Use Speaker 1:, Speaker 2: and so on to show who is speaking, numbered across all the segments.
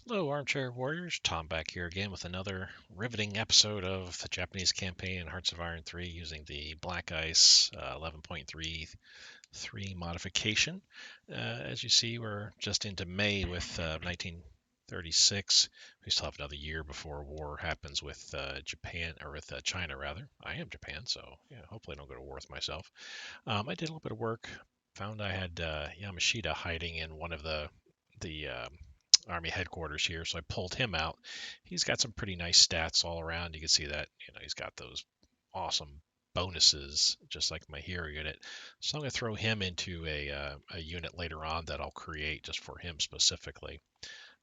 Speaker 1: Hello, Armchair Warriors. Tom back here again with another riveting episode of the Japanese campaign in Hearts of Iron 3 using the Black Ice 11.33 modification. As you see, we're just into May with 1936. We still have another year before war happens with Japan, or with China, rather. I am Japan, so yeah, hopefully I don't go to war with myself. I did a little bit of work. Found I had Yamashita hiding in one of the Army headquarters here, so I pulled him out. He's got some pretty nice stats all around. You can see that, he's got those awesome bonuses, just like my hero unit. So I'm going to throw him into a unit later on that I'll create just for him specifically.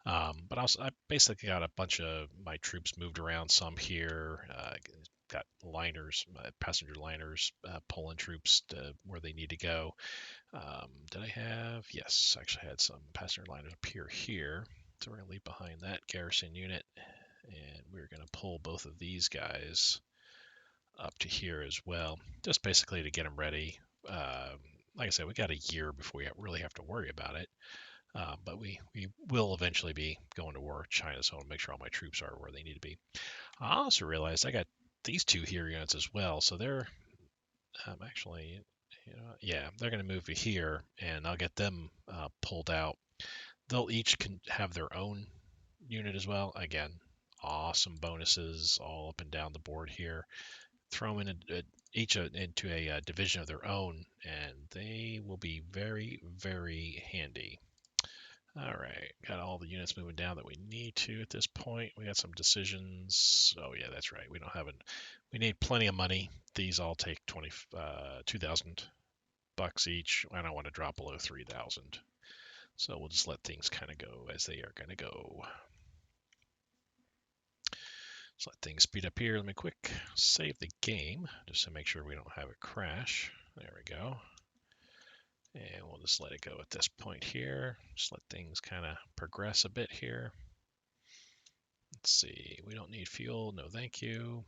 Speaker 1: But I basically got a bunch of my troops moved around, some here. Got liners, passenger liners, pulling troops to where they need to go. Did I have? Yes, actually had some passenger liners appear here. So we're going to leave behind that garrison unit, and we're going to pull both of these guys up to here as well, just basically to get them ready. Like I said, we got a year before we really have to worry about it. But we will eventually be going to war with China, so I want to make sure all my troops are where they need to be. I also realized I got these two here units as well, so they're actually, yeah, they're going to move to here, and I'll get them pulled out. They'll each can have their own unit as well. Again, awesome bonuses all up and down the board here. Throw them in each into a division of their own, and they will be very, very handy. All right, got all the units moving down that we need to at this point. We got some decisions. Oh yeah, that's right. We don't have it. We need plenty of money. These all take 2,000 bucks each. I don't want to drop below 3,000. So we'll just let things kind of go as they are going to go. Let's let things speed up here. Let me quick save the game just to make sure we don't have it crash. There we go. And we'll just let it go at this point here. Just let things kind of progress a bit here. Let's see. We don't need fuel. No, thank you.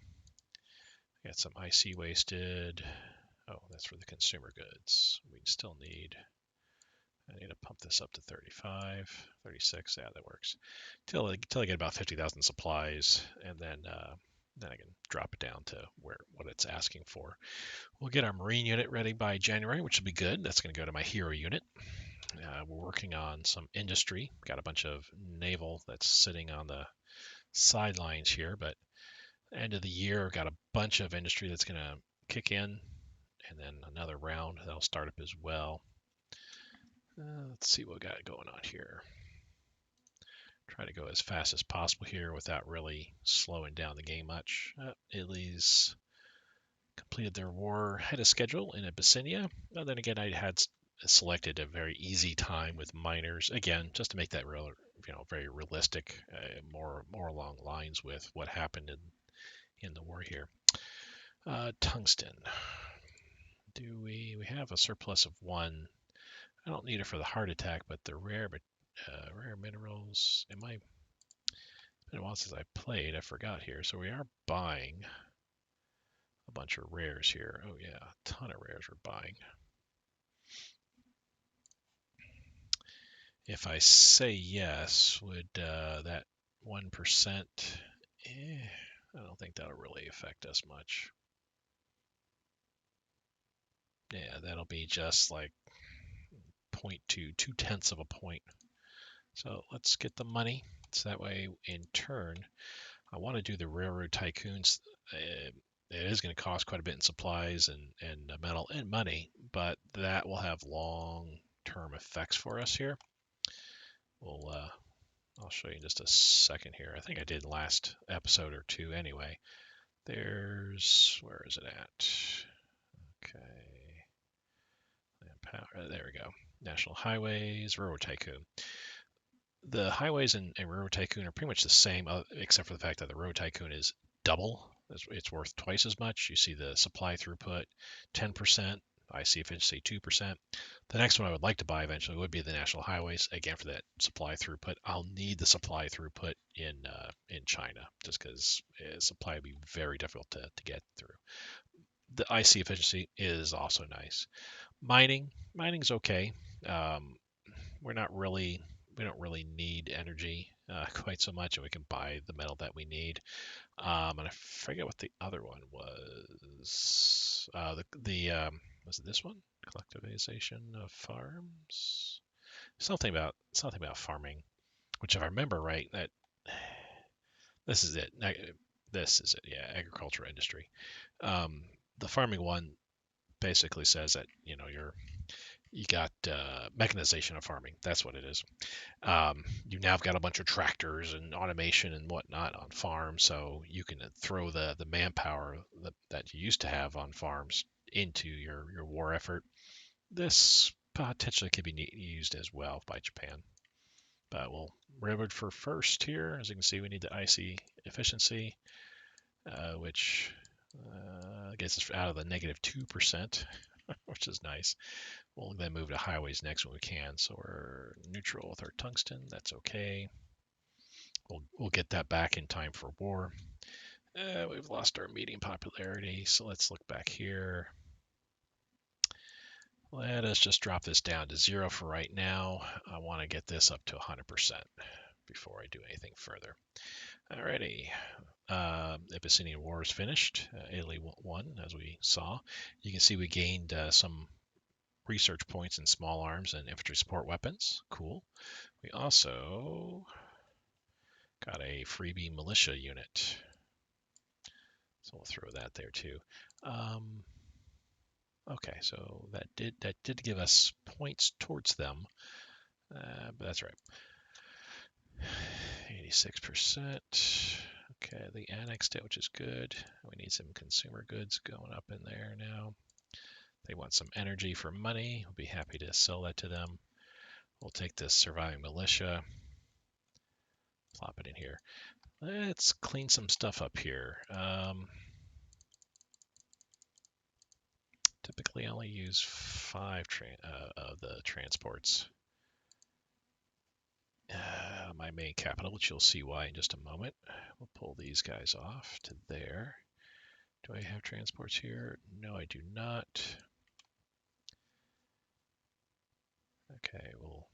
Speaker 1: Got some IC wasted. Oh, that's for the consumer goods. We still need. I need to pump this up to 35, 36. Yeah, that works. Till I get about 50,000 supplies, and then I can drop it down to what it's asking for. We'll get our Marine unit ready by January, which will be good. That's going to go to my hero unit. We're working on some industry. Got a bunch of naval that's sitting on the sidelines here, but end of the year, got a bunch of industry that's going to kick in, and then another round that'll start up as well. Let's see what we got going on here. Try to go as fast as possible here without really slowing down the game much. Italy's completed their war ahead of schedule in Abyssinia. And then again, I had selected a very easy time with miners, again, just to make that real, very realistic, more along lines with what happened in the war here. Tungsten. Do we have a surplus of 1? I don't need it for the heart attack, but the rare minerals. It's been a while since I played. I forgot here. So we are buying a bunch of rares here. Oh yeah, a ton of rares we're buying. If I say yes, would that 1%? I don't think that'll really affect us much. Yeah, that'll be just like 0.2, 2/10 of a point. So let's get the money. So that way, in turn, I want to do the railroad tycoons. It is going to cost quite a bit in supplies and metal and money, but that will have long-term effects for us here. I'll show you in just a second here. I think I did last episode or two anyway. Where is it at? Okay. There we go. National Highways, Railroad Tycoon. The highways and Railroad Tycoon are pretty much the same, except for the fact that the Railroad Tycoon is double. It's worth twice as much. You see the supply throughput, 10%. IC efficiency 2%. The next one I would like to buy eventually would be the National Highways, again for that supply throughput. I'll need the supply throughput in China just because supply would be very difficult to get through. The IC efficiency is also nice. Mining's okay. We don't really need energy. quite so much, and we can buy the metal that we need. And I forget what the other one was. Was it this one? Collectivization of farms. Something about farming, which if I remember right, that this is it. This is it. Yeah, agriculture industry. Um, the farming one basically says that you got mechanization of farming. That's what it is. You now have got a bunch of tractors and automation and whatnot on farms, so you can throw the manpower that you used to have on farms into your war effort. This potentially could be used as well by Japan. But we'll railroad for first here. As you can see, we need the IC efficiency, which gets us out of the -2%, which is nice. We'll then move to highways next when we can. So we're neutral with our tungsten. That's okay. We'll get that back in time for war. We've lost our medium popularity, so let's look back here. Let us just drop this down to 0 for right now. I want to get this up to 100% before I do anything further. Alrighty. Abyssinian War is finished. Italy won, as we saw. You can see we gained some research points in small arms and infantry support weapons. Cool. We also got a freebie militia unit. So we'll throw that there too. Okay, so that did give us points towards them, but that's right. 86%. Okay, they annexed it, which is good. We need some consumer goods going up in there now. They want some energy for money. We'll be happy to sell that to them. We'll take this surviving militia, plop it in here. Let's clean some stuff up here. Typically only use 5 of the transports. My main capital, which you'll see why in just a moment. We'll pull these guys off to there. Do I have transports here? No, I do not. Okay, we'll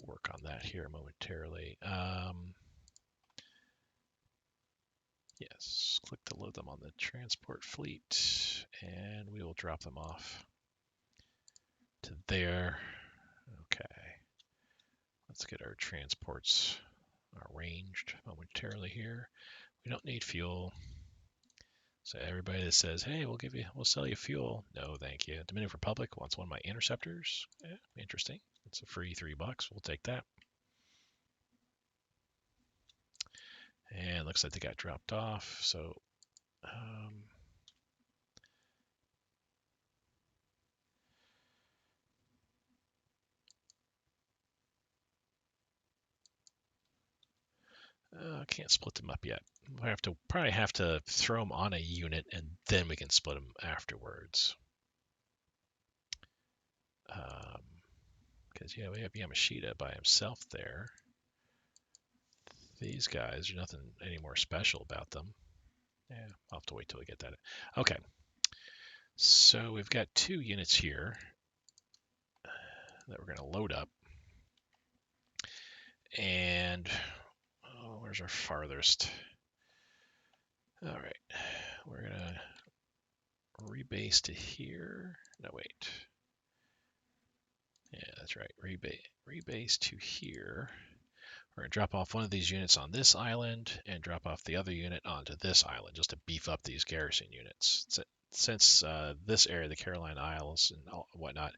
Speaker 1: work on that here momentarily. Yes, click to load them on the transport fleet, and we will drop them off to there. Okay, let's get our transports arranged momentarily here. We don't need fuel. So everybody that says, "Hey, we'll sell you fuel," no, thank you. Dominican Republic wants one of my interceptors. Interesting. It's a free $3. We'll take that. And looks like they got dropped off. So I can't split them up yet. We probably have to throw them on a unit and then we can split them afterwards. Because yeah, we have Yamashita by himself there. These guys, there's nothing any more special about them. Yeah, I'll have to wait till we get that. Okay. So we've got 2 units here that we're going to load up. And where's our farthest? All right, we're going to rebase to here. No, wait. Yeah, that's right. Rebase to here. We're going to drop off one of these units on this island and drop off the other unit onto this island just to beef up these garrison units. Since this area, the Caroline Isles and whatnot,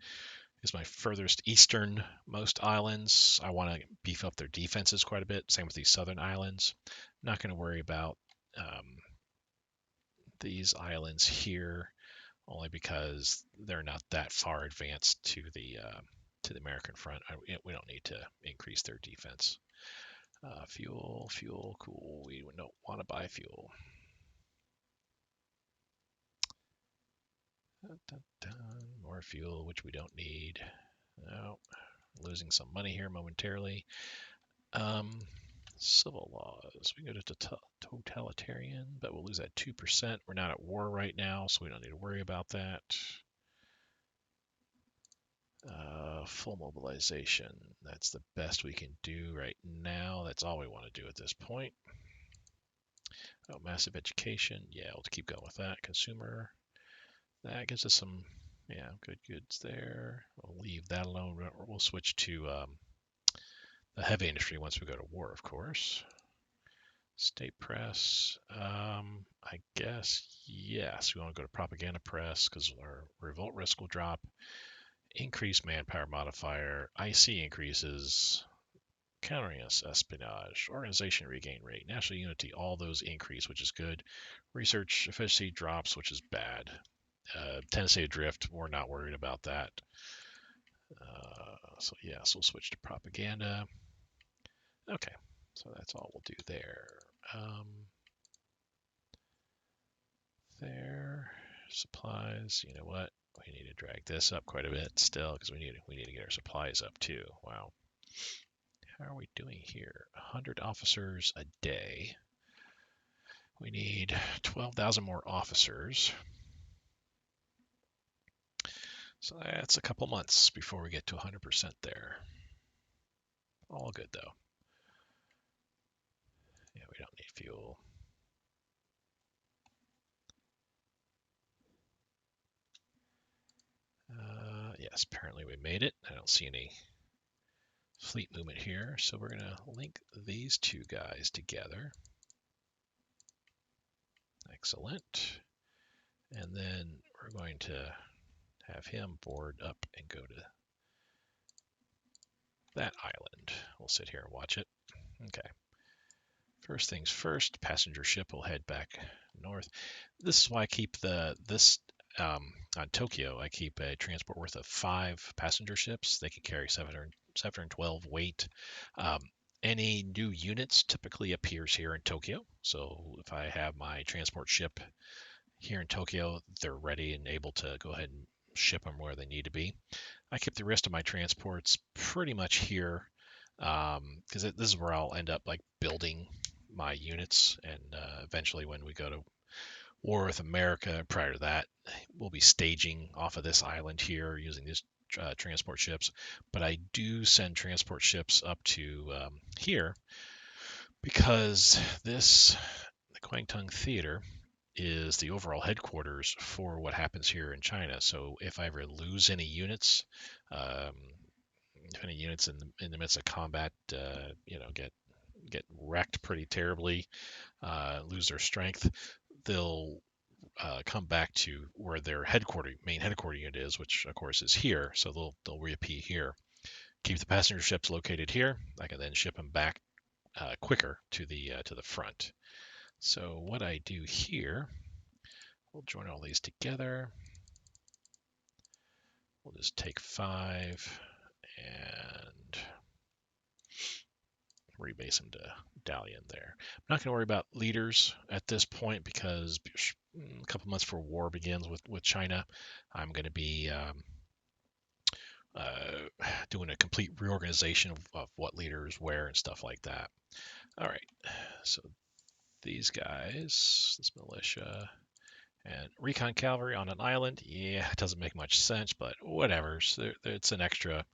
Speaker 1: is my furthest easternmost islands, I want to beef up their defenses quite a bit. Same with these southern islands. I'm not going to worry about these islands here, only because they're not that far advanced to the American front. We don't need to increase their defense. Fuel, cool. We don't want to buy fuel. Dun, dun, more fuel, which we don't need. No, losing some money here momentarily. Civil laws. We can go to totalitarian, but we'll lose that 2%. We're not at war right now, so we don't need to worry about that. Full mobilization. That's the best we can do right now. That's all we want to do at this point. Oh, massive education. Yeah, we'll keep going with that. Consumer. That gives us some, yeah, good goods there. We'll leave that alone. We'll switch to the heavy industry once we go to war, of course. State press. I guess, yes. We want to go to propaganda press because our revolt risk will drop. Increase manpower modifier. IC increases. Countering us, espionage, organization regain rate, national unity, all those increase, which is good. Research efficiency drops, which is bad. Tendency to drift, we're not worried about that. So yes, we'll switch to propaganda. Okay, so that's all we'll do there. There, supplies. You know what? We need to drag this up quite a bit still because we need to get our supplies up too. Wow. How are we doing here? 100 officers a day. We need 12,000 more officers. So that's a couple months before we get to 100% there. All good though. Yeah, we don't need fuel. Yes, apparently we made it. I don't see any fleet movement here, so we're going to link these two guys together. Excellent. And then we're going to have him board up and go to that island. We'll sit here and watch it. Okay. First things first, passenger ship will head back north. This is why I keep on Tokyo, I keep a transport worth of 5 passenger ships. They can carry 712 weight. Any new units typically appears here in Tokyo. So if I have my transport ship here in Tokyo, they're ready and able to go ahead and ship them where they need to be. I keep the rest of my transports pretty much here because this is where I'll end up like building my units, and eventually when we go to war with America, prior to that, we'll be staging off of this island here using these transport ships. But I do send transport ships up to here because the Kwangtung Theater is the overall headquarters for what happens here in China. So if I ever lose any units, um, if any units in the midst of combat, get wrecked pretty terribly, lose their strength, they'll come back to where their main headquarter unit is, which of course is here. So they'll reappear here. Keep the passenger ships located here. I can then ship them back quicker to the front. So what I do here, we'll join all these together. We'll just take 5 and rebase them to Dalian there. I'm not going to worry about leaders at this point because a couple months before war begins with China, I'm going to be doing a complete reorganization of what leaders where and stuff like that. All right, so these guys, this militia, and recon cavalry on an island, yeah, it doesn't make much sense, but whatever. So it's an extra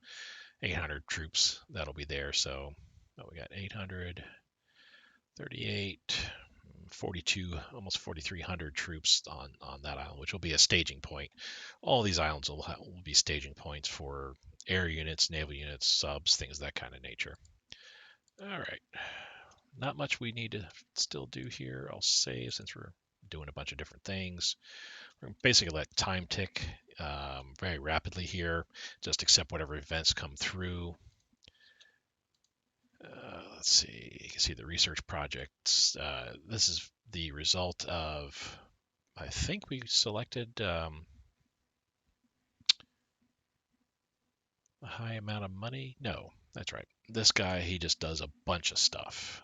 Speaker 1: 800 troops that'll be there. So we got 838, 42, almost 4,300 troops on that island, which will be a staging point. All these islands will be staging points for air units, naval units, subs, things of that kind of nature. All right. Not much we need to still do here. I'll save since we're doing a bunch of different things. We're going to basically let time tick very rapidly here. Just accept whatever events come through. Let's see. You can see the research projects. This is the result of, I think we selected a high amount of money. No, that's right. This guy, he just does a bunch of stuff.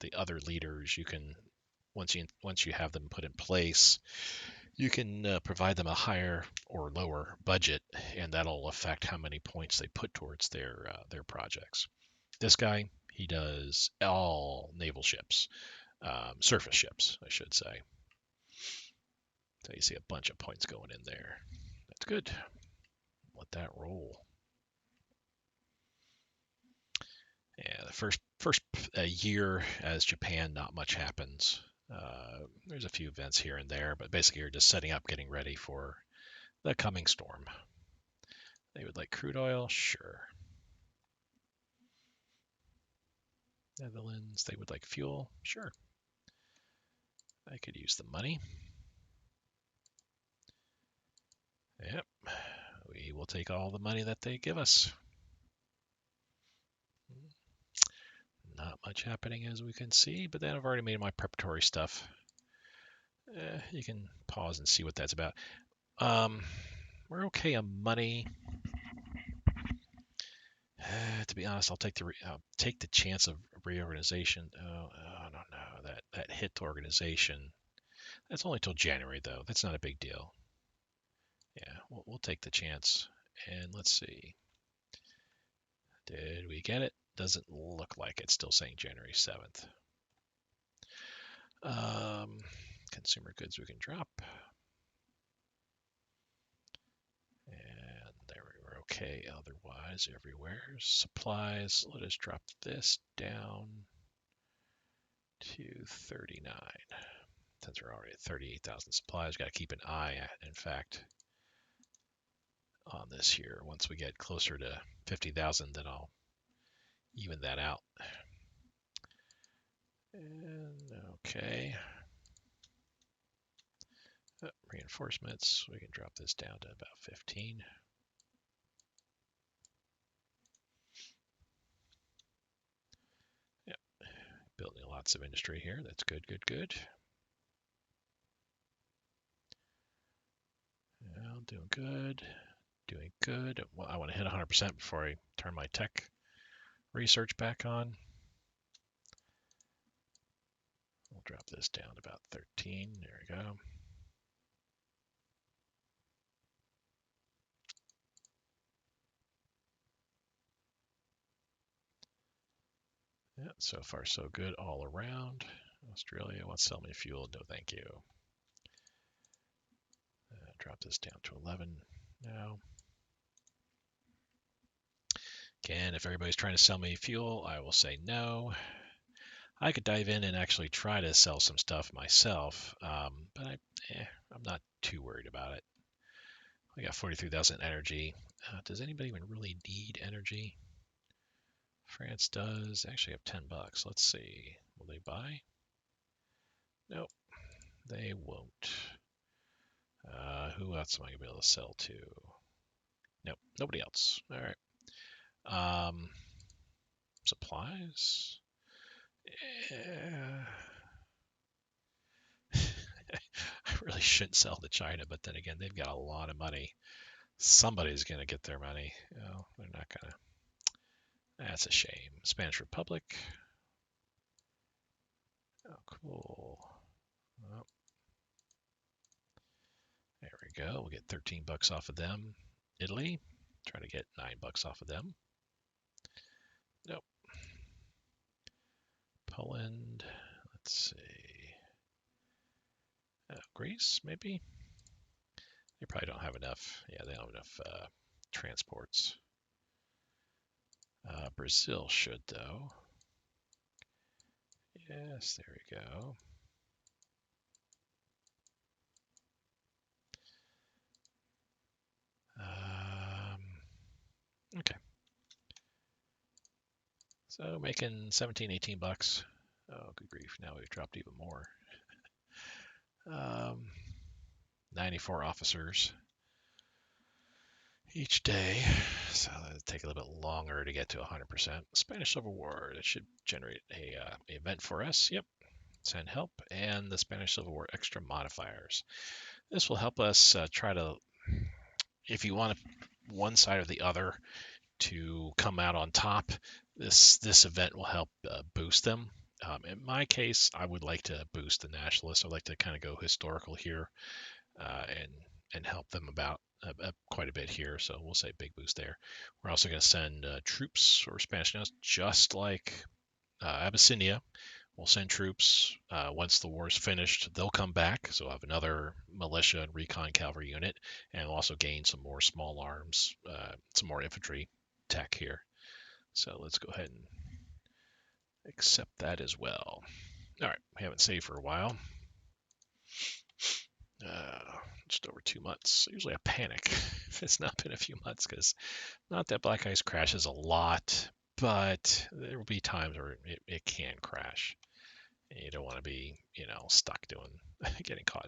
Speaker 1: The other leaders, you can once you have them put in place, you can provide them a higher or lower budget, and that'll affect how many points they put towards their projects. This guy, he does all naval ships, surface ships, I should say. So you see a bunch of points going in there. That's good. let that roll. Yeah, the first year as Japan, not much happens. There's a few events here and there, but basically you're just setting up, getting ready for the coming storm. They would like crude oil, sure. Netherlands, they would like fuel, sure. I could use the money. Yep, we will take all the money that they give us. Not much happening as we can see, but then I've already made my preparatory stuff. You can pause and see what that's about. We're okay on money. To be honest, I'll take the chance of reorganization. Oh, I don't know that hit to organization. That's only till January though. That's not a big deal. Yeah, we'll take the chance. And let's see. Did we get it? Doesn't look like it's still saying January 7th. Consumer goods we can drop. And there we were okay otherwise everywhere. Supplies, let us drop this down to 39. Since we're already at 38,000 supplies, got to keep an eye, in fact, on this here. Once we get closer to 50,000, then I'll even that out. And okay. Reinforcements, we can drop this down to about 15. Yep, building lots of industry here. That's good, good, good. Well, doing good, doing good. Well, I want to hit 100% before I turn my tech research back on. We'll drop this down to about 13. There we go. Yeah, so far so good all around. Australia wants to sell me fuel. No, thank you. Drop this down to 11 now. Again, if everybody's trying to sell me fuel, I will say no. I could dive in and actually try to sell some stuff myself, but I'm not too worried about it. I got 43,000 energy. Does anybody even really need energy? France does. Actually, have 10 bucks. Let's see. Will they buy? Nope, they won't. Who else am I gonna be able to sell to? Nope, nobody else. All right. Supplies. Yeah. I really shouldn't sell to China, but then again, they've got a lot of money. Somebody's gonna get their money. Oh, they're not gonna. That's a shame. Spanish Republic. Oh, cool. Oh, there we go. We'll get 13 bucks off of them. Italy. Try to get 9 bucks off of them. Nope. Poland. Let's see. Greece, maybe? They probably don't have enough. Yeah, they don't have enough transports. Brazil should, though. Yes, there we go. Okay. So making 17, 18 bucks. Oh, good grief. Now we've dropped even more. 94 officers each day. So it'll take a little bit longer to get to 100%. Spanish Civil War, that should generate a event for us. Yep. Send help and the Spanish Civil War extra modifiers. This will help us try to, if you want one side or the other to come out on top, this event will help boost them. In my case, I would like to boost the nationalists. I'd like to kind of go historical here and help them about quite a bit here. So we'll say big boost there. We're also going to send troops or Spanish nationalists, just like Abyssinia, We'll send troops. Once the war's finished, they'll come back. So we'll have another militia and recon cavalry unit, and we'll also gain some more small arms, some more infantry tech here. So let's go ahead and accept that as well. All right, we haven't saved for a while. Just over 2 months. Usually I panic if it's not been a few months, because not that Black Ice crashes a lot, but there will be times where it can crash. And you don't want to be, stuck getting caught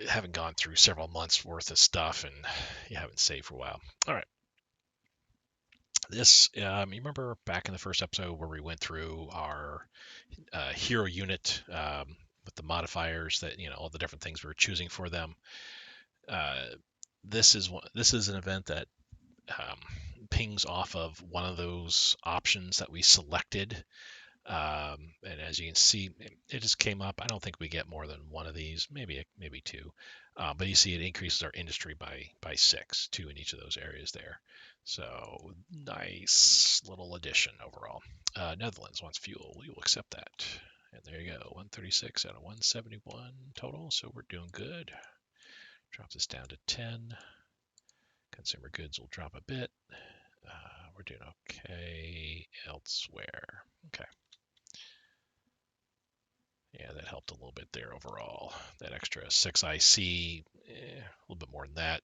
Speaker 1: having gone through several months worth of stuff and you haven't saved for a while. All right. This, you remember back in the first episode where we went through our hero unit with the modifiers that, all the different things we were choosing for them. This is an event that pings off of one of those options that we selected. And as you can see, it just came up. I don't think we get more than one of these, maybe two. But you see it increases our industry by 6, 2 in each of those areas there. So nice little addition overall. Netherlands wants fuel. We will accept that. And there you go, 136 out of 171 total. So we're doing good. Drop this down to 10. Consumer goods will drop a bit. We're doing okay elsewhere. Okay. Yeah, that helped a little bit there overall. That extra 6 IC, a little bit more than that.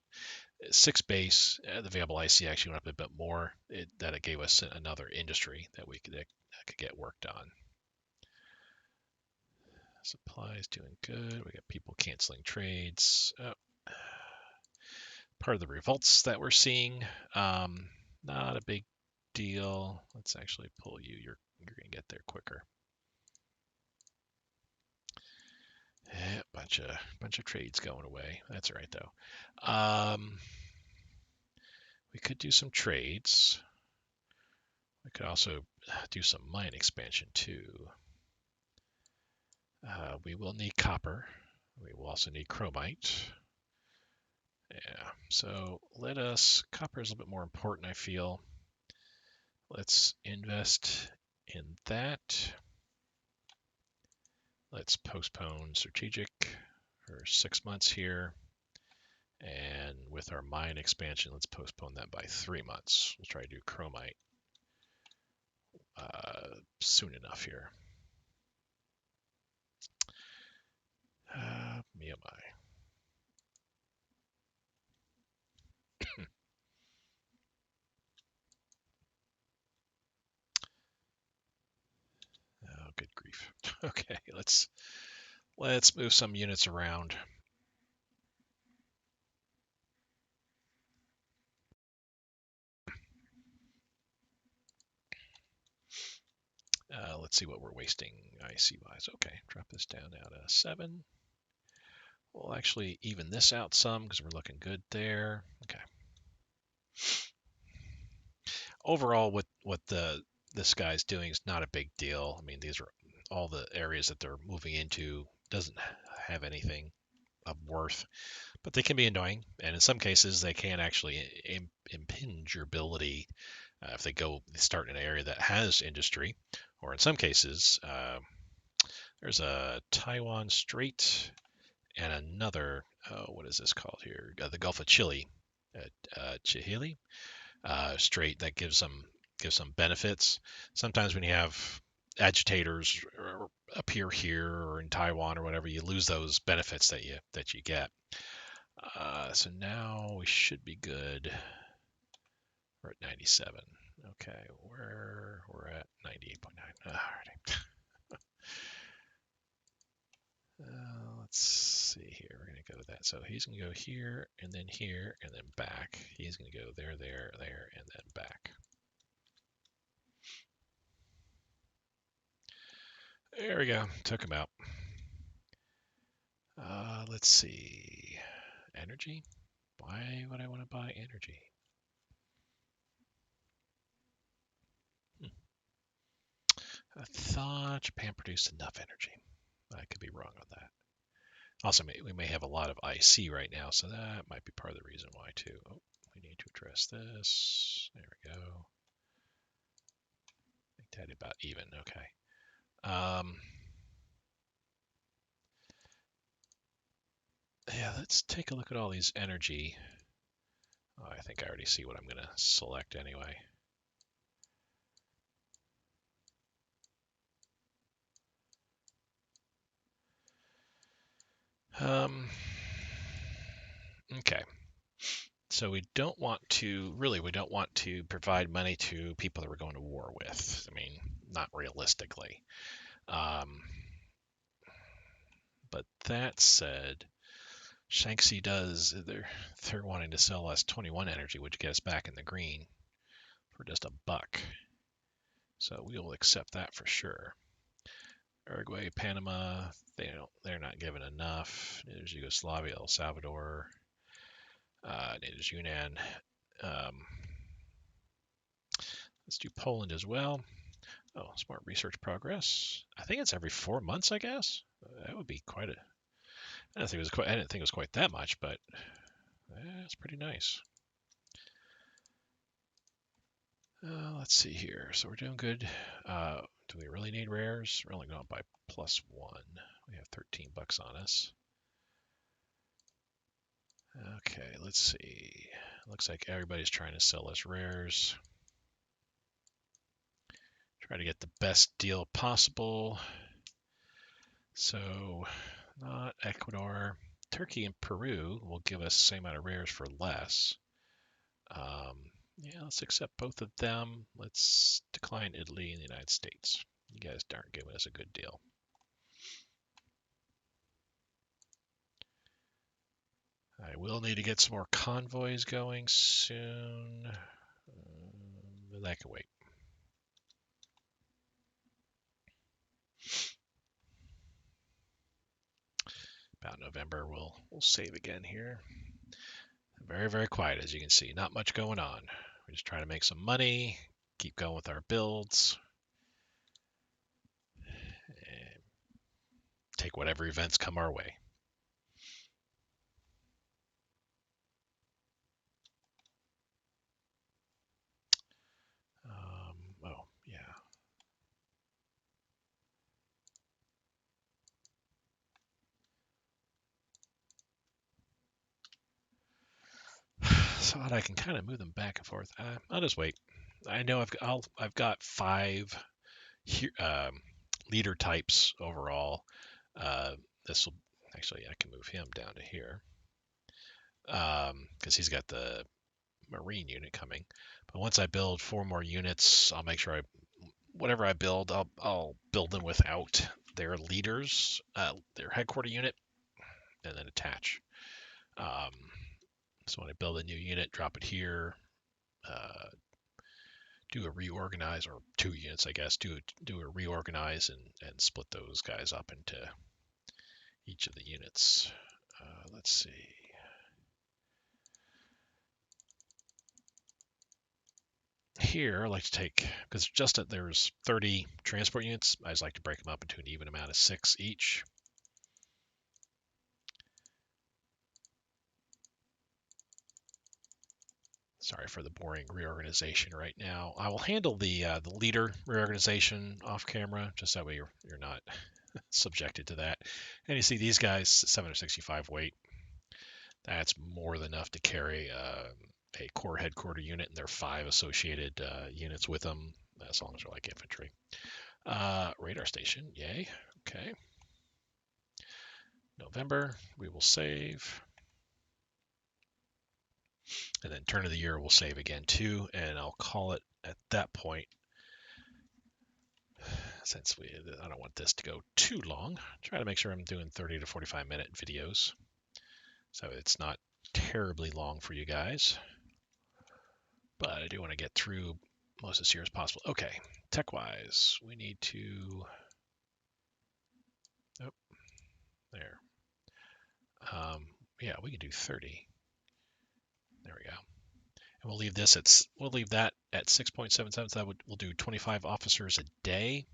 Speaker 1: 6 base, the available IC actually went up a bit more. It gave us another industry that could get worked on. Supplies doing good. We got people canceling trades. Part of the revolts that we're seeing. Not a big deal. Let's actually pull you. You're gonna get there quicker. Yeah, bunch of trades going away. That's all right though. We could do some trades. We could also do some mine expansion too. We will need copper. We will also need chromite. Yeah, so copper is a little bit more important, I feel. Let's invest in that. Let's postpone strategic for 6 months here. And with our mine expansion, let's postpone that by 3 months. We'll try to do chromite soon enough here. Me oh my. Oh, good grief. Okay, let's move some units around. Let's see what we're wasting IC-wise. Okay, drop this down now to 7. We'll actually even this out some because we're looking good there. Okay. Overall, what this guy's doing is not a big deal. I mean, these are all the areas that they're moving into. Doesn't have anything of worth, but they can be annoying, and in some cases they can actually impinge your ability if they start in an area that has industry, or in some cases there's a Taiwan Strait and another what is this called here, the Gulf of Chile, Chihili Strait, that gives some benefits. Sometimes when you have agitators appear here or in Taiwan or whatever, you lose those benefits that you get. So now we should be good. We're at 97. Okay, we're at 98.9. All right. Let's see here. We're going to go with that. So he's going to go here and then back. He's going to go there, and then back. There we go. Took him out. Let's see. Energy? Why would I want to buy energy? I thought Japan produced enough energy. I could be wrong on that. Also, we may have a lot of IC right now, so that might be part of the reason why too. Oh, we need to address this. There we go. I think that about even. Okay. Um, yeah, let's take a look at all these energy. Oh, I think I already see what I'm going to select anyway. Okay. So we don't want to, really, we don't want to provide money to people that we're going to war with. I mean, not realistically. Um, but that said, Shanxi does, they're wanting to sell us 21 energy, which gets us back in the green for just a buck. So we will accept that for sure. Uruguay, Panama, they're not given enough. There's Yugoslavia, El Salvador, there's Yunnan. Um, let's do Poland as well. Oh, smart research progress. I think it's every 4 months, I guess. That would be quite a. I didn't think it was quite that much, but it's pretty nice. Let's see here. So we're doing good. Do we really need rares? We're only going by +1. We have 13 bucks on us. Okay, let's see. Looks like everybody's trying to sell us rares. Try to get the best deal possible. So, not Ecuador. Turkey and Peru will give us the same amount of rares for less. Yeah, let's accept both of them. Let's decline Italy and the United States. You guys aren't giving us a good deal. I will need to get some more convoys going soon. But that can wait. About November, we'll save again here. Very, very quiet, as you can see. Not much going on. We're just trying to make some money, keep going with our builds, and take whatever events come our way. Oh, yeah. So that I can kind of move them back and forth. I'll just wait. I know I've got 5 leader types overall. This will actually, I can move him down to here because he's got the marine unit coming. But once I build 4 more units, I'll make sure whatever I build, I'll build them without their leaders, their headquarter unit, and then attach. Um, so when I build a new unit, drop it here, do a reorganize, or 2 units, I guess, do a reorganize and split those guys up into each of the units. Let's see. Here, I like to take, because there's 30 transport units, I just like to break them up into an even amount of 6 each. Sorry for the boring reorganization right now. I will handle the leader reorganization off camera, just that way you're not subjected to that. And you see these guys, 765 weight. That's more than enough to carry a core headquarter unit and their 5 associated units with them, as long as they're like infantry. Radar station, yay. Okay. November, we will save. And then turn of the year, we'll save again too. And I'll call it at that point, since I don't want this to go too long, try to make sure I'm doing 30 to 45-minute videos. So it's not terribly long for you guys. But I do want to get through most of this year as possible. Okay, tech-wise, we need to... Oh, there. Yeah, we can do 30. There we go. And we'll leave that at 6.77. So we'll do 25 officers a day.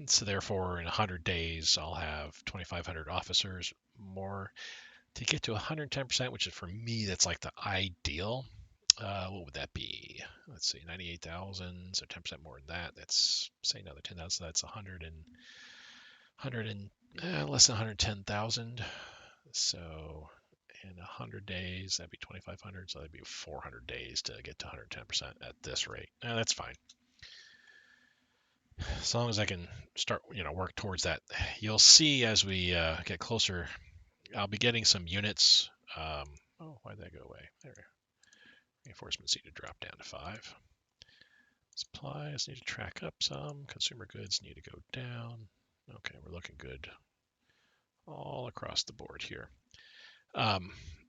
Speaker 1: So therefore, in 100 days, I'll have 2,500 officers more. To get to 110%, which is for me, that's like the ideal. What would that be? Let's see, 98,000, so 10% more than that. That's, say, another 10,000, so that's 100 and less than 110,000. So in 100 days, that'd be 2,500, so that'd be 400 days to get to 110% at this rate. That's fine. As long as I can start, work towards that. You'll see as we get closer, I'll be getting some units. Oh, why'd that go away? There. Reinforcements need to drop down to 5. Supplies need to track up some. Consumer goods need to go down. Okay, we're looking good all across the board here.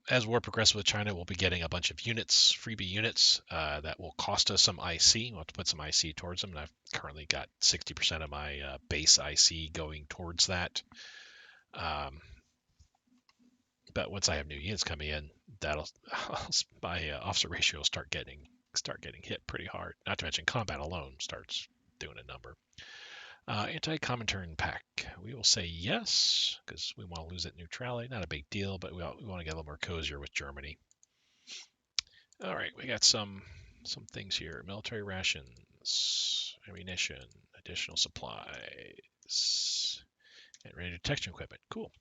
Speaker 1: As war progresses with China, we'll be getting a bunch of units, freebie units, that will cost us some IC. We'll have to put some IC towards them, and I've currently got 60% of my base IC going towards that. But once I have new units coming in, that'll my officer ratio will start getting hit pretty hard. Not to mention combat alone starts doing a number. Anti-Comintern pack. We will say yes because we want to lose that neutrality. Not a big deal, but we want to get a little more cozier with Germany. All right, we got some things here: military rations, ammunition, additional supplies, and radio detection equipment. Cool.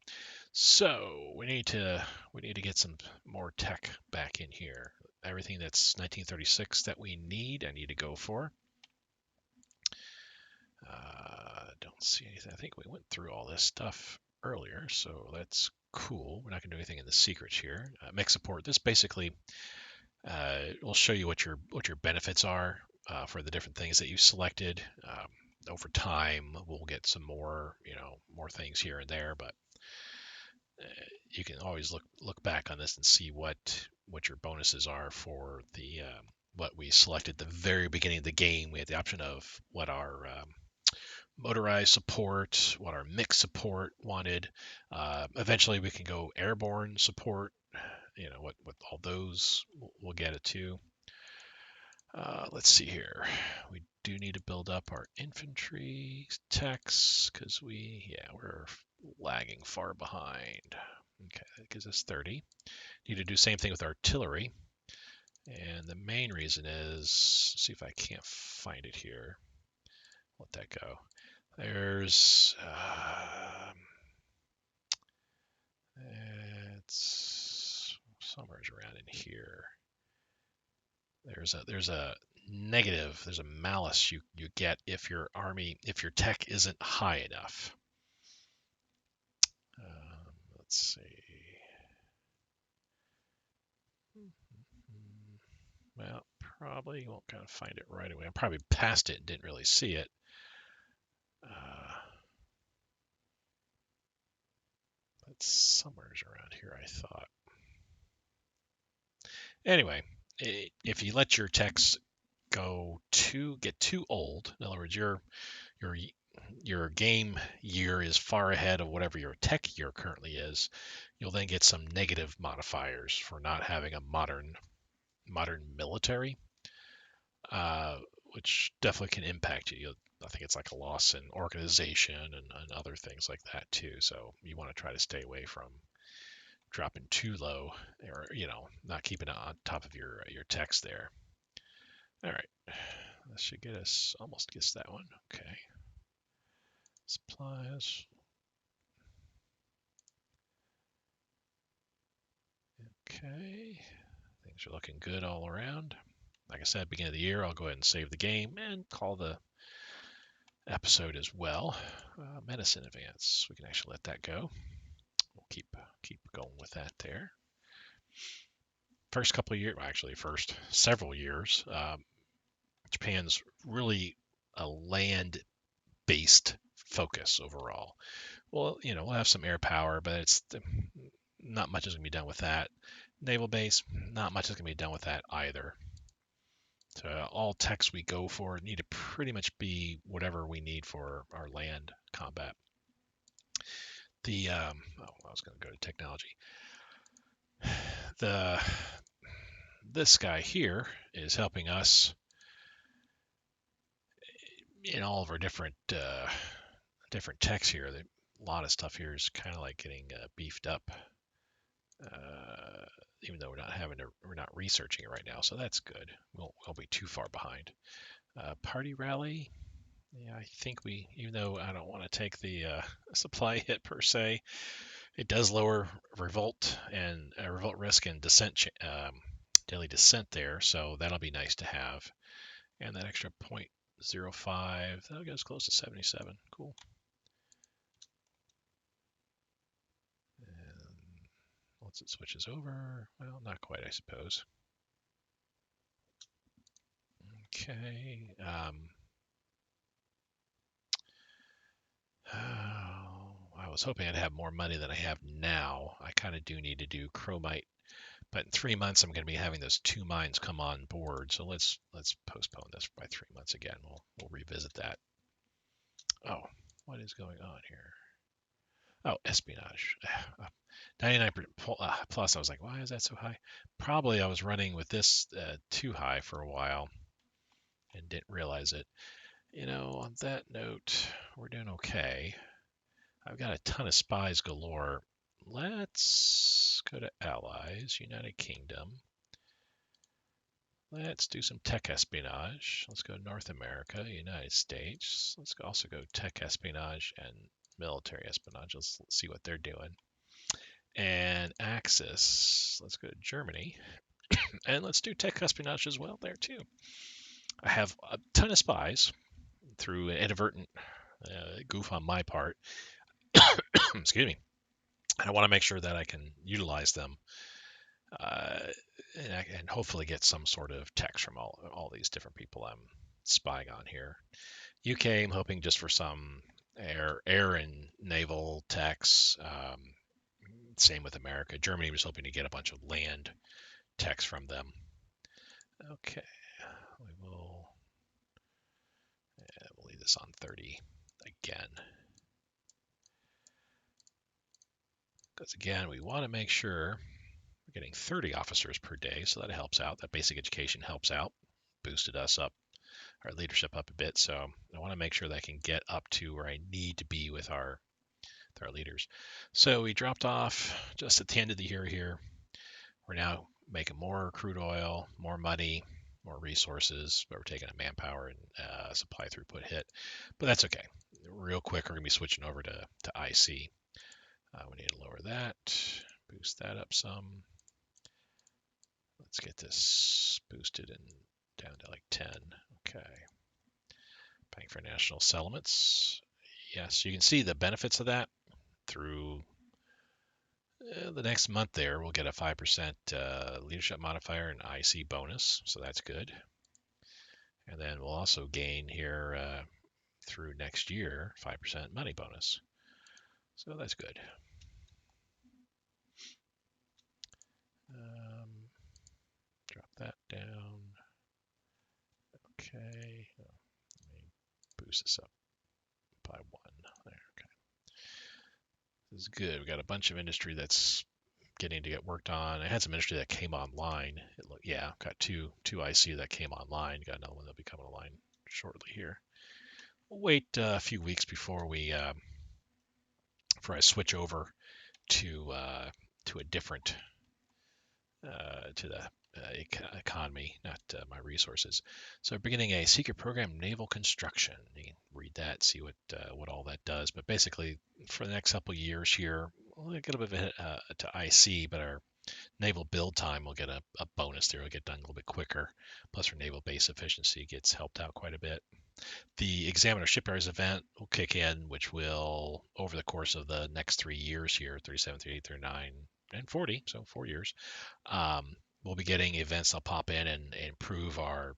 Speaker 1: So we need to get some more tech back in here. Everything that's 1936 that we need, I need to go for. Don't see anything. I think we went through all this stuff earlier, so that's cool. We're not going to do anything in the secrets here. Mech support. This basically will show you what your benefits are for the different things that you selected. Over time, we'll get some more more things here and there, but you can always look back on this and see what your bonuses are for the what we selected at the very beginning of the game. We had the option of what our motorized support, what our mix support wanted. Eventually, we can go airborne support. What all those we'll get it too. Let's see here. We do need to build up our infantry techs because we're lagging far behind. Okay, that gives us 30. Need to do the same thing with artillery. And the main reason is, see if I can't find it here. Let that go. There's, it's somewhere around in here. There's a negative, there's a malus you get if your tech isn't high enough. Let's see. Well, probably won't kind of find it right away. I probably passed it and didn't really see it. But somewhere around here, I thought. Anyway, if you let your techs get too old, in other words, your game year is far ahead of whatever your tech year currently is, you'll then get some negative modifiers for not having a modern military, which definitely can impact you. I think it's like a loss in organization and other things like that too. So you want to try to stay away from dropping too low, or not keeping it on top of your techs there. All right, that should get us almost gets that one. Okay. Supplies. Okay. Things are looking good all around. Like I said, beginning of the year, I'll go ahead and save the game and call the episode as well. Medicine advance. We can actually let that go. We'll keep going with that there. First couple of years, well, actually, first several years, Japan's really a land-based focus overall. Well, we'll have some air power, but it's not much is going to be done with that. Naval base, not much is going to be done with that either. So all techs we go for need to pretty much be whatever we need for our land combat. I was going to go to technology. This guy here is helping us in all of our different techs here. A lot of stuff here is kind of like getting beefed up. even though we're not researching it right now, so that's good. Won't be too far behind. Party rally. Yeah, I think even though I don't want to take the supply hit per se, it does lower revolt and revolt risk and daily descent there, so that'll be nice to have. And that extra 0.05, that'll get us close to 77. Cool. And once it switches over, well, not quite, I suppose. Okay. I was hoping I'd have more money than I have now. I kind of do need to do chromite, but in 3 months I'm going to be having those 2 mines come on board. So let's postpone this by 3 months again. We'll revisit that. Oh, what is going on here? Oh, espionage. 99 plus. I was like, why is that so high? Probably I was running with this too high for a while and didn't realize it. On that note, we're doing okay. I've got a ton of spies galore. Let's go to allies, United Kingdom. Let's do some tech espionage. Let's go North America, United States. Let's also go tech espionage and military espionage. Let's see what they're doing. And Axis, let's go to Germany. And let's do tech espionage as well there too. I have a ton of spies through an inadvertent goof on my part. Excuse me. I want to make sure that I can utilize them uh, and hopefully get some sort of text from all these different people I'm spying on here. UK, I'm hoping just for some air and naval techs. Same with America. Germany was hoping to get a bunch of land text from them. Okay, we'll leave this on 30 again. Because again, we want to make sure we're getting 30 officers per day, so that helps out. That basic education helps out, boosted us up, our leadership up a bit. So I want to make sure that I can get up to where I need to be with our leaders. So we dropped off just at the end of the year here. We're now making more crude oil, more money, more resources, but we're taking a manpower and supply throughput hit. But that's okay. Real quick, we're going to be switching over to IC. We need to lower that, boost that up some. Let's get this boosted and down to like 10. Okay. Paying for national settlements. Yes, you can see the benefits of that through the next month there. We'll get a 5% leadership modifier and IC bonus, so that's good. And then we'll also gain here through next year 5% money bonus. So that's good. Drop that down. Okay. Let me boost this up by 1. There. Okay. This is good. We got a bunch of industry that's getting to get worked on. I had some industry that came online. Got two IC that came online. Got another one that'll be coming online shortly here. We'll wait a few weeks before I switch over to a different to the economy, not my resources. So beginning a secret program, naval construction. You can read that, see what all that does. But basically, for the next couple of years here, we'll get a bit of a hit to IC, but our naval build time will get a bonus there. It'll get done a little bit quicker. Plus, our naval base efficiency gets helped out quite a bit. The Examiner Shipyards event will kick in, which will, over the course of the next 3 years here, 37, 38, 39, and 40, so 4 years, we'll be getting events that'll pop in and improve our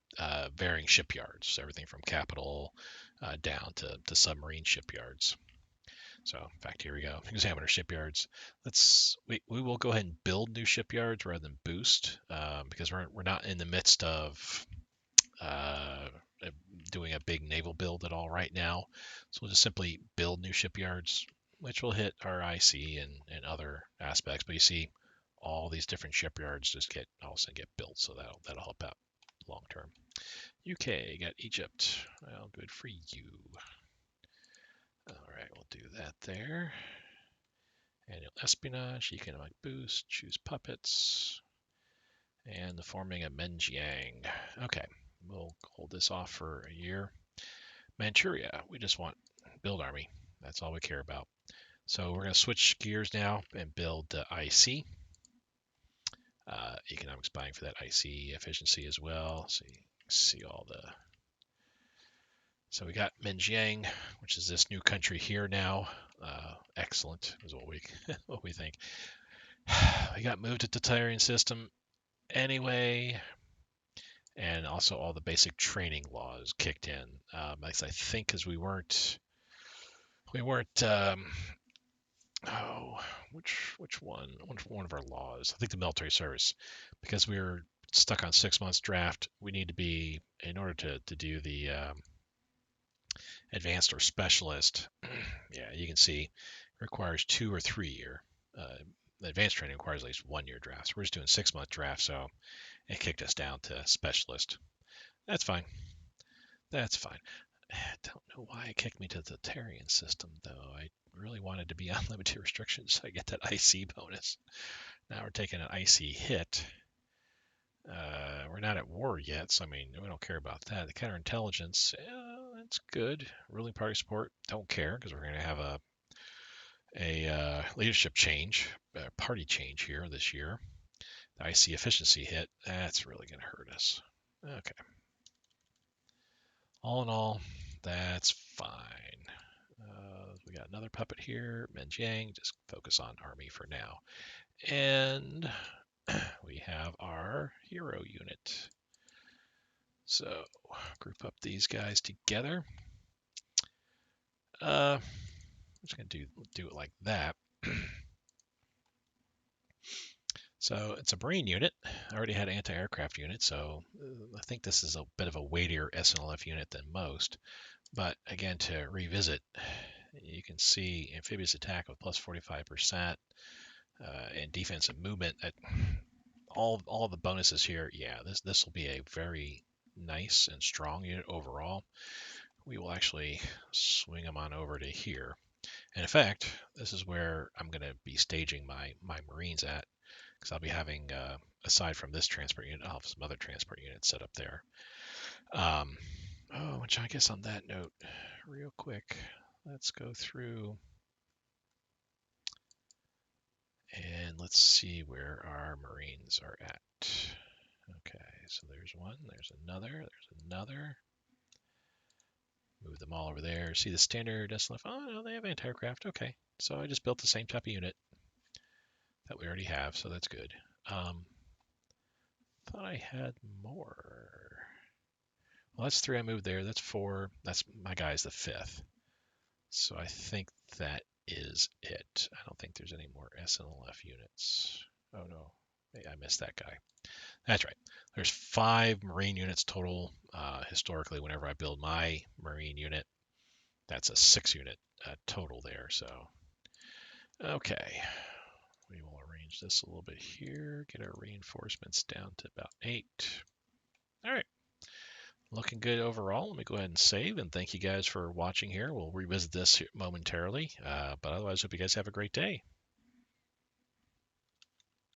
Speaker 1: varying shipyards, everything from capital down to submarine shipyards. So in fact, here we go. Examiner shipyards. We will go ahead and build new shipyards rather than boost because we're not in the midst of doing a big naval build at all right now. So we'll just simply build new shipyards, which will hit our IC and other aspects. But you see, all these different shipyards just all of a sudden get built, so that'll help out long term. UK got Egypt. Well, good for you. All right, we'll do that there. Annual espionage, economic boost, choose puppets, and the forming of Menjiang. Okay, we'll hold this off for a year. Manchuria, we just want build army. That's all we care about. So we're going to switch gears now and build IC. Economics buying for that IC efficiency as well. So you see all the. So we got Menjiang, which is this new country here now. Excellent is what we what we think. We got moved to the totalitarian system anyway, and also all the basic training laws kicked in. I think because we weren't oh, which one of our laws? I think the military service, because we were stuck on 6 months draft. We need to be, in order to do the advanced or specialist. Yeah, you can see requires 2 or 3 year. Advanced training requires at least 1 year drafts. We're just doing 6 month drafts, so it kicked us down to specialist. That's fine. That's fine. I don't know why it kicked me to the Tarian system, though. I really wanted to be on limited restrictions so I get that IC bonus. Now we're taking an IC hit. We're not at war yet, so I mean, we don't care about that. The counterintelligence, that's good. Ruling party support, don't care because we're going to have a leadership change, party change here this year. The IC efficiency hit, that's really going to hurt us. Okay. All in all, that's fine. We got another puppet here, Menjiang. Just focus on army for now. And we have our hero unit. So group up these guys together. I'm just gonna do it like that. So it's a Marine unit. I already had anti-aircraft unit, so I think this is a bit of a weightier SNLF unit than most. But again, to revisit, you can see amphibious attack with plus 45%, and defensive movement. At all the bonuses here, yeah, this will be a very nice and strong unit overall. We will actually swing them on over to here. And in fact, this is where I'm going to be staging my Marines at, because I'll be having, aside from this transport unit, I'll have some other transport units set up there. Which I guess on that note, real quick, let's go through and let's see where our Marines are at. Okay, so there's one, there's another. Move them all over there. See the standard SLF? Oh, no, they have anti-aircraft. Okay, so I just built the same type of unit that we already have, so that's good. Thought I had more. Well, that's 3 I moved there. That's 4. That's my guy's the 5th. So I think that is it. I don't think there's any more SNLF units. Oh, no. Hey, I missed that guy. That's right. There's 5 Marine units total. Historically, whenever I build my Marine unit, that's a 6 unit total there. So, okay. We will arrange this a little bit here. Get our reinforcements down to about 8. All right. Looking good overall. Let me go ahead and save, and thank you guys for watching here. We'll revisit this momentarily, but otherwise, hope you guys have a great day.